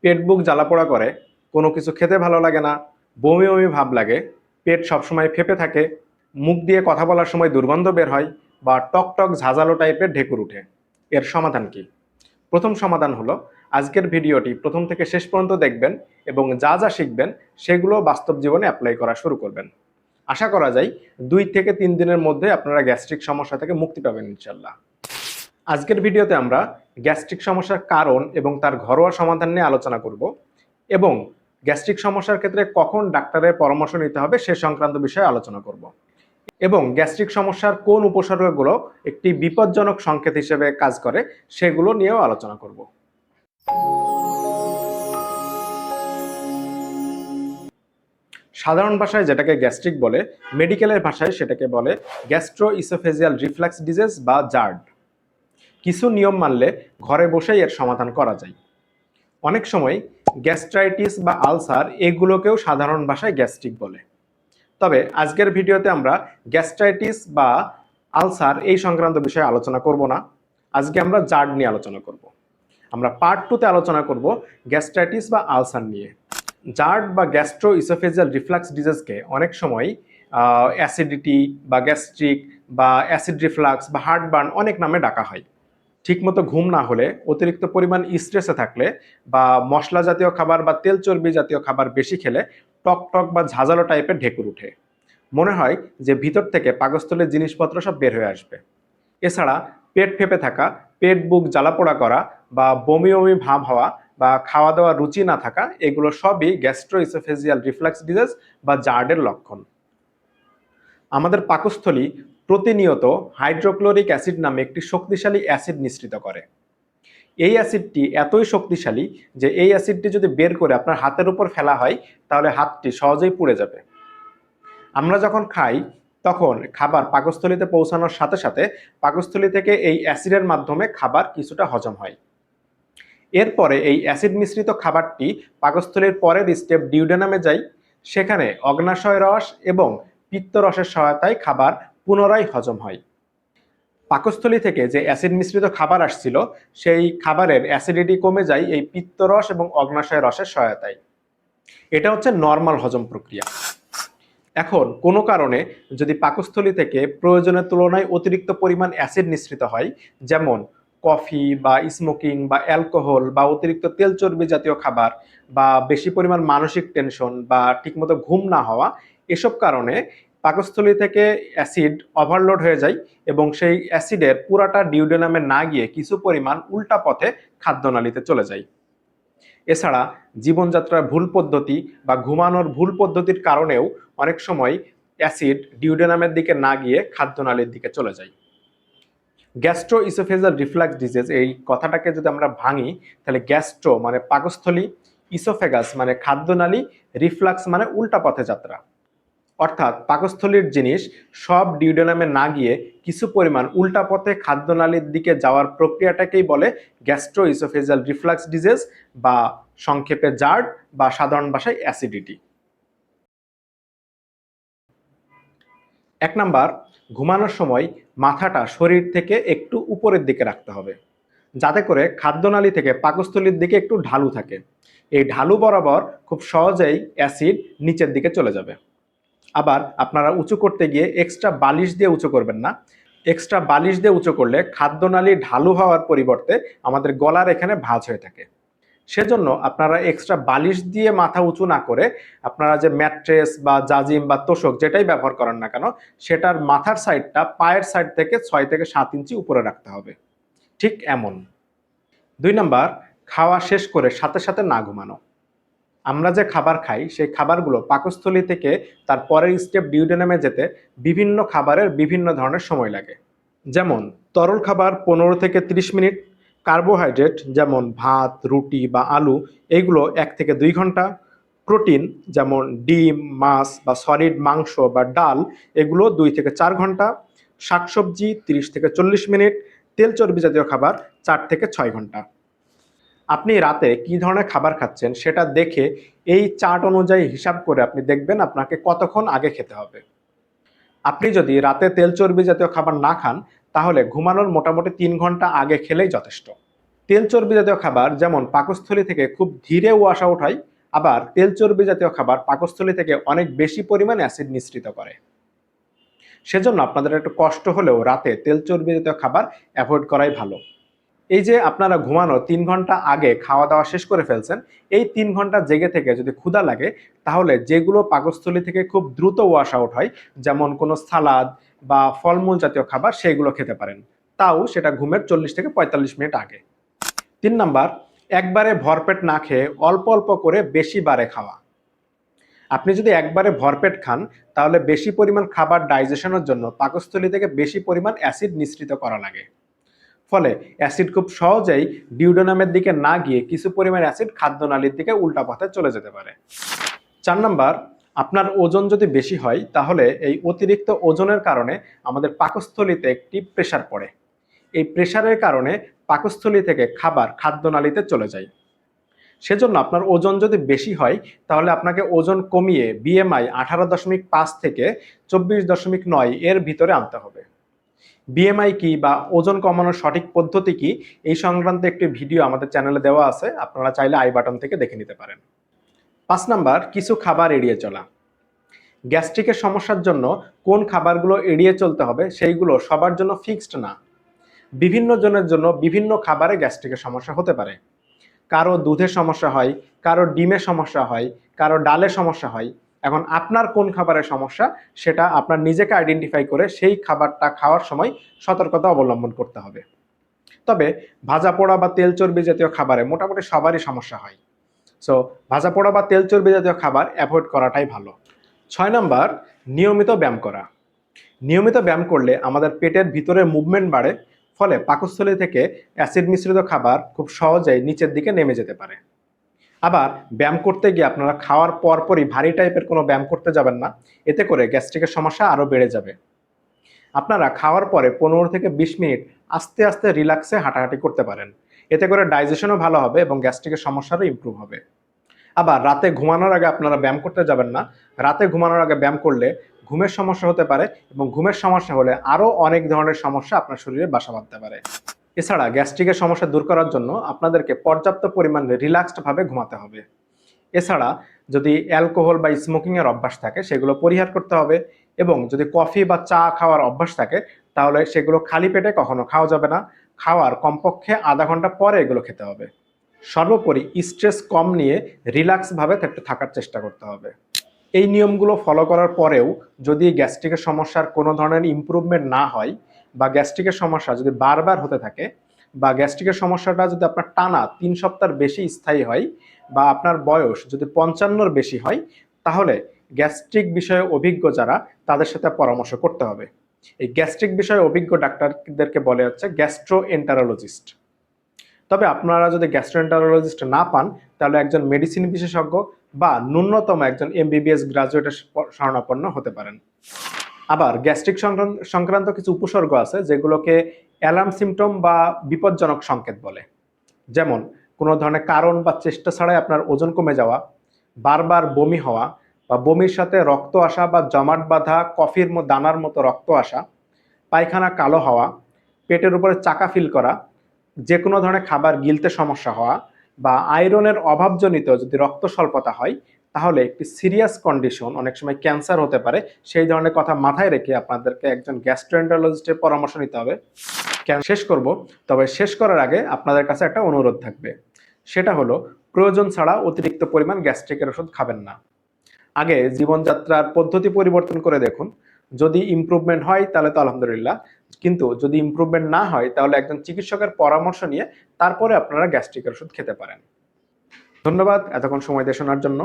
পেট বুক জ্বালাপোড়া করে, কোনো কিছু খেতে ভালো লাগে না, বমি বমি ভাব লাগে, পেট সবসময় ফেপে থাকে, মুখ দিয়ে কথা বলার সময় দুর্গন্ধ বের হয়, বা টক টক ঝাঁঝালো টাইপের ঢেকুর উঠে। এর সমাধান কি? প্রথম সমাধান হলো, আজকের ভিডিওটি প্রথম থেকে শেষ পর্যন্ত দেখবেন এবং যা যা শিখবেন সেগুলো বাস্তব জীবনে অ্যাপ্লাই করা শুরু করবেন। আশা করা যায় 2 থেকে 3 দিনের মধ্যে আপনারা গ্যাস্ট্রিক সমস্যা থেকে মুক্তি পাবেন ইনশাল্লাহ। আজকের ভিডিওতে আমরা গ্যাস্ট্রিক সমস্যার কারণ এবং তার ঘরোয়া সমাধান নিয়ে আলোচনা করব, এবং গ্যাস্ট্রিক সমস্যার ক্ষেত্রে কখন ডাক্তারের পরামর্শ নিতে হবে সে সংক্রান্ত বিষয়ে আলোচনা করব, এবং গ্যাস্ট্রিক সমস্যার কোন উপসর্গগুলো একটি বিপজ্জনক সংকেত হিসেবে কাজ করে সেগুলো নিয়েও আলোচনা করব। সাধারণ ভাষায় যেটাকে গ্যাস্ট্রিক বলে, মেডিকেলের ভাষায় সেটাকে বলে গ্যাস্ট্রো ইসোফেজিয়াল রিফ্লাক্স ডিজিজ বা জার্ড। কিছু নিয়ম মানলে ঘরে বসেই এর সমাধান করা যায়। অনেক সময় গ্যাস্ট্রাইটিস বা আলসার এগুলোকেও সাধারণ ভাষায় গ্যাস্ট্রিক বলে। তবে আজকের ভিডিওতে আমরা গ্যাস্ট্রাইটিস বা আলসার এই সংক্রান্ত বিষয়ে আলোচনা করব না। আজকে আমরা জার্ড নিয়ে আলোচনা করব। আমরা পার্ট 2 তে আলোচনা করব গ্যাস্ট্রাইটিস বা আলসার নিয়ে। জার্ড বা গ্যাস্ট্রো ইসোফেজিয়াল রিফ্লাক্স ডিজিজকে অনেক সময় অ্যাসিডিটি বা গ্যাস্ট্রিক বা অ্যাসিড রিফ্লাক্স বা হার্টবার্ন অনেক নামে ডাকা হয়। ঠিকমতো ঘুম না হলে, অতিরিক্ত পরিমাণ স্ট্রেসে থাকলে, বা মশলা জাতীয় খাবার বা তেল চর্বি জাতীয় খাবার বেশি খেলে টক টক বা ঝাঁঝালো টাইপের ঢেকুর উঠে। মনে হয় যে ভিতর থেকে পাকস্থলীর জিনিসপত্র সব বের হয়ে আসবে। এছাড়া পেট ফেপে থাকা, পেট বুক জ্বালাপোড়া করা, বা বমি বমি ভাব হওয়া, বা খাওয়া দাওয়া রুচি না থাকা, এগুলো সবই গ্যাস্ট্রো ইসোফেজিয়াল রিফ্লাক্স ডিজিজ বা জার্ডের লক্ষণ। আমাদের পাকস্থলী প্রতিনিয়ত হাইড্রোক্লোরিক অ্যাসিড নামে একটি শক্তিশালী অ্যাসিড নিঃসৃত করে। এই অ্যাসিডটি এতই শক্তিশালী যে এই অ্যাসিডটি যদি বের করে আপনার হাতের উপর ফেলা হয় তাহলে হাতটি সহজেই পুড়ে যাবে। আমরা যখন খাই তখন খাবার পাকস্থলীতে পৌঁছানোর সাথে সাথে পাকস্থলী থেকে এই অ্যাসিডের মাধ্যমে খাবার কিছুটা হজম হয়। এরপরে এই অ্যাসিড মিশ্রিত খাবারটি পাকস্থলীর পরের স্টেপ ডিউডেনামে যায়। সেখানে অগ্নাশয় রস এবং পিত্তরসের সহায়তায় খাবার পুনরায় হজম হয়। পাকস্থলী থেকে যে অ্যাসিড মিশ্রিত খাবার আসছিল সেই খাবারের অ্যাসিডিটি কমে যায় এই পিত্তরস এবং অগ্নাশয় রসের সহায়তায়। এটা হচ্ছে নর্মাল হজম প্রক্রিয়া। এখন কোনো কারণে যদি পাকস্থলী থেকে প্রয়োজনের তুলনায় অতিরিক্ত পরিমাণ অ্যাসিড নিঃসৃত হয়, যেমন কফি বা স্মোকিং বা অ্যালকোহল বা অতিরিক্ত তেল চর্বি জাতীয় খাবার, বা বেশি পরিমাণ মানসিক টেনশন বা ঠিকমতো ঘুম না হওয়া, এসব কারণে পাকস্থলী থেকে অ্যাসিড ওভারলোড হয়ে যায় এবং সেই অ্যাসিডের পুরাটা ডিউডেনামে না গিয়ে কিছু পরিমাণ উল্টা পথে খাদ্যনালীতে চলে যায়। এছাড়া জীবনযাত্রার ভুল পদ্ধতি বা ঘুমানোর ভুল পদ্ধতির কারণেও অনেক সময় অ্যাসিড ডিউডেনামের দিকে না গিয়ে খাদ্যনালীর দিকে চলে যায়। গ্যাস্ট্রো ইসোফেজাল রিফ্লাক্স ডিজিজ এই কথাটাকে যদি আমরা ভাঙি, তাহলে গ্যাস্ট্রো মানে পাকস্থলী, ইসোফেগাস মানে খাদ্যনালী, রিফ্লাক্স মানে উল্টা পথে যাত্রা। অর্থাৎ পাকস্থলীর জিনিস সব ডিউডেনামে না গিয়ে কিছু পরিমাণ উল্টা পথে খাদ্যনালীর দিকে যাওয়ার প্রক্রিয়াটাকেই বলে গ্যাস্ট্রো ইসোফেজাল রিফ্লাক্স ডিজিজ, বা সংক্ষেপে জার্ড, বা সাধারণ ভাষায় অ্যাসিডিটি। 1 নাম্বার, ঘুমানোর সময় মাথাটা শরীর থেকে একটু উপরের দিকে রাখতে হবে, যাতে করে খাদ্যনালী থেকে পাকস্থলীর দিকে একটু ঢালু থাকে। এই ঢালু বরাবর খুব সহজেই অ্যাসিড নিচের দিকে চলে যাবে। আবার আপনারা উঁচু করতে গিয়ে এক্সট্রা বালিশ দিয়ে উঁচু করবেন না। এক্সট্রা বালিশ দিয়ে উঁচু করলে খাদ্যনালী ঢালু হওয়ার পরিবর্তে আমাদের গলার এখানে ভাঁজ হয়ে থাকে। সেজন্য আপনারা এক্সট্রা বালিশ দিয়ে মাথা উঁচু না করে আপনারা যে ম্যাট্রেস বা জাজিম বা তোশক যেটাই ব্যবহার করেন না কেন, সেটার মাথার সাইডটা পায়ের সাইড থেকে 6 থেকে 7 ইঞ্চি উপরে রাখতে হবে, ঠিক এমন। 2 নাম্বার, খাওয়া শেষ করে সাথে সাথে না ঘুমানো। আমরা যে খাবার খাই সেই খাবারগুলো পাকস্থলী থেকে তার পরের স্টেপ ডিউডেনামে যেতে বিভিন্ন খাবারের বিভিন্ন ধরনের সময় লাগে। যেমন তরল খাবার 15 থেকে 30 মিনিট, কার্বোহাইড্রেট যেমন ভাত, রুটি বা আলু এইগুলো 1 থেকে 2 ঘন্টা, প্রোটিন যেমন ডিম, মাছ বা সলিড মাংস বা ডাল এগুলো 2 থেকে 4 ঘন্টা, শাকসবজি 30 থেকে 40 মিনিট, তেল চর্বি জাতীয় খাবার 4 থেকে 6 ঘন্টা। আপনি রাতে কি ধরনের খাবার খাচ্ছেন সেটা দেখে এই চার্ট অনুযায়ী হিসাব করে আপনি দেখবেন আপনাকে কতক্ষণ আগে খেতে হবে। আপনি যদি রাতে তেল চর্বি জাতীয় খাবার না খান তাহলে ঘুমানোর মোটামুটি 3 ঘন্টা আগে খেলেই যথেষ্ট। তেল চর্বি জাতীয় খাবার যেমন পাকস্থলী থেকে খুব ধীরে ওয়াশা ওঠায়, আবার তেল চর্বি জাতীয় খাবার পাকস্থলী থেকে অনেক বেশি পরিমাণ অ্যাসিড নিঃসৃত করে। সেজন্য আপনাদের একটু কষ্ট হলেও রাতে তেল চর্বি জাতীয় খাবার অ্যাভয়েড করাই ভালো। এই যে আপনারা ঘুমানোর 3 ঘন্টা আগে খাওয়া দাওয়া শেষ করে ফেলছেন, এই 3 ঘন্টা জেগে থেকে যদি ক্ষুধা লাগে, তাহলে যেগুলো পাকস্থলী থেকে খুব দ্রুত ওয়াশ আউট হয়, যেমন কোনো সালাদ বা ফলমূল জাতীয় খাবার, সেগুলো খেতে পারেন। তাও সেটা ঘুমের 40 থেকে 45 মিনিট আগে। 3 নাম্বার, একবারে ভরপেট না খেয়ে অল্প অল্প করে বেশি বারে খাওয়া। আপনি যদি একবারে ভরপেট খান, তাহলে বেশি পরিমাণ খাবার ডাইজেশনের জন্য পাকস্থলী থেকে বেশি পরিমাণ অ্যাসিড নিঃসৃত করা লাগে। ফলে অ্যাসিড খুব সহজেই ডিউডেনামের দিকে না গিয়ে কিছু পরিমাণ অ্যাসিড খাদ্যনালীর দিকে উল্টা পথে চলে যেতে পারে। 4 নাম্বার, আপনার ওজন যদি বেশি হয়, তাহলে এই অতিরিক্ত ওজনের কারণে আমাদের পাকস্থলীতে একটি প্রেসার পড়ে। এই প্রেসারের কারণে পাকস্থলী থেকে খাবার খাদ্যনালীতে চলে যায়। সেজন্য আপনার ওজন যদি বেশি হয়, তাহলে আপনাকে ওজন কমিয়ে বিএমআই 18.5 থেকে 24.9 এর ভিতরে আনতে হবে। বিএমআই কি বা ওজন কমানোর সঠিক পদ্ধতি কি, এই সংক্রান্ত একটি ভিডিও আমাদের চ্যানেলে দেওয়া আছে, আপনারা চাইলে আই বাটন থেকে দেখে নিতে পারেন। 5 নাম্বার, কিছু খাবার এড়িয়ে চলা। গ্যাস্ট্রিকের সমস্যার জন্য কোন খাবারগুলো এড়িয়ে চলতে হবে সেইগুলো সবার জন্য ফিক্সড না। বিভিন্ন জনের জন্য বিভিন্ন খাবারে গ্যাস্ট্রিকের সমস্যা হতে পারে। কারো দুধের সমস্যা হয়, কারো ডিমের সমস্যা হয়, কারো ডালের সমস্যা হয়। এখন আপনার কোন খাবারের সমস্যা, সেটা আপনার নিজেকে আইডেন্টিফাই করে সেই খাবারটা খাওয়ার সময় সতর্কতা অবলম্বন করতে হবে। তবে ভাজা পোড়া বা তেল চর্বি জাতীয় খাবারে মোটামুটি সবারই সমস্যা হয়। সো ভাজা পোড়া বা তেল চর্বি জাতীয় খাবার অ্যাভয়েড করাটাই ভালো। 6 নাম্বার, নিয়মিত ব্যায়াম করা। নিয়মিত ব্যায়াম করলে আমাদের পেটের ভিতরে মুভমেন্ট বাড়ে, ফলে পাকস্থলী থেকে অ্যাসিড মিশ্রিত খাবার খুব সহজেই নিচের দিকে নেমে যেতে পারে। আবার ব্যায়াম করতে গিয়ে আপনারা খাওয়ার পরপরই ভারী টাইপের কোনো ব্যায়াম করতে যাবেন না, এতে করে গ্যাস্ট্রিকের সমস্যা আরও বেড়ে যাবে। আপনারা খাওয়ার পরে 15 থেকে 20 মিনিট আস্তে আস্তে রিল্যাক্সে হাঁটাহাঁটি করতে পারেন। এতে করে ডাইজেশনও ভালো হবে এবং গ্যাস্ট্রিকের সমস্যারও ইমপ্রুভ হবে। আবার রাতে ঘুমানোর আগে আপনারা ব্যায়াম করতে যাবেন না। রাতে ঘুমানোর আগে ব্যায়াম করলে ঘুমের সমস্যা হতে পারে, এবং ঘুমের সমস্যা হলে আরও অনেক ধরনের সমস্যা আপনার শরীরে বাসা বাঁধতে পারে। এছাড়া গ্যাস্ট্রিকের সমস্যা দূর করার জন্য আপনাদেরকে পর্যাপ্ত পরিমাণে রিল্যাক্সডভাবে ঘুমাতে হবে। এছাড়া যদি অ্যালকোহল বা স্মোকিংয়ের অভ্যাস থাকে, সেগুলো পরিহার করতে হবে, এবং যদি কফি বা চা খাওয়ার অভ্যাস থাকে, তাহলে সেগুলো খালি পেটে কখনো খাওয়া যাবে না। খাওয়ার কমপক্ষে আধা ঘন্টা পরে এগুলো খেতে হবে। সর্বোপরি স্ট্রেস কম নিয়ে রিল্যাক্সভাবে একটু থাকার চেষ্টা করতে হবে। এই নিয়মগুলো ফলো করার পরেও যদি গ্যাস্ট্রিকের সমস্যার কোনো ধরনের ইমপ্রুভমেন্ট না হয়, বা গ্যাস্ট্রিকের সমস্যা যদি বারবার হতে থাকে, বা গ্যাস্ট্রিকের সমস্যাটা যদি আপনার টানা 3 সপ্তাহের বেশি স্থায়ী হয়, বা আপনার বয়স যদি 55-র বেশি হয়, তাহলে গ্যাস্ট্রিক বিষয়ে অভিজ্ঞ যারা, তাদের সাথে পরামর্শ করতে হবে। এই গ্যাস্ট্রিক বিষয়ে অভিজ্ঞ ডাক্তারদেরকে বলে হচ্ছে গ্যাস্ট্রোএন্টারোলজিস্ট। তবে আপনারা যদি গ্যাস্ট্রোএন্টারোলজিস্ট না পান, তাহলে একজন মেডিসিন বিশেষজ্ঞ বা ন্যূনতম একজন এমবিবিএস গ্রাজুয়েটের শরণাপন্ন হতে পারেন। আবার গ্যাস্ট্রিক সংক্রান্ত কিছু উপসর্গ আছে, যেগুলোকে অ্যালার্ম সিমটম বা বিপজ্জনক সংকেত বলে। যেমন কোনো ধরনের কারণ বা চেষ্টা ছাড়াই আপনার ওজন কমে যাওয়া, বারবার বমি হওয়া, বা বমির সাথে রক্ত আসা বা জমাট বাঁধা কফির দানার মতো রক্ত আসা, পায়খানা কালো হওয়া, পেটের উপরে চাকা ফিল করা, যে কোনো ধরনের খাবার গিলতে সমস্যা হওয়া, বা আয়রনের অভাবজনিত যদি রক্ত স্বল্পতা হয়, তাহলে একটি সিরিয়াস কন্ডিশন, অনেক সময় ক্যান্সার হতে পারে। সেই ধরনের কথা মাথায় রেখে আপনাদেরকে একজন গ্যাস্ট্রোএন্টারোলজিস্টের পরামর্শ নিতে হবে। শেষ করব, তবে শেষ করার আগে আপনাদের কাছে একটা অনুরোধ থাকবে। সেটা হলো, প্রয়োজন ছাড়া অতিরিক্ত পরিমাণ গ্যাস্ট্রিকের ওষুধ খাবেন না। আগে জীবনযাত্রার পদ্ধতি পরিবর্তন করে দেখুন। যদি ইমপ্রুভমেন্ট হয় তাহলে তো আলহামদুলিল্লাহ, কিন্তু যদি ইমপ্রুভমেন্ট না হয়, তাহলে একজন চিকিৎসকের পরামর্শ নিয়ে তারপরে আপনারা গ্যাস্ট্রিকের ওষুধ খেতে পারেন। ধন্যবাদ এতক্ষণ সময় দিয়ে শোনার জন্য।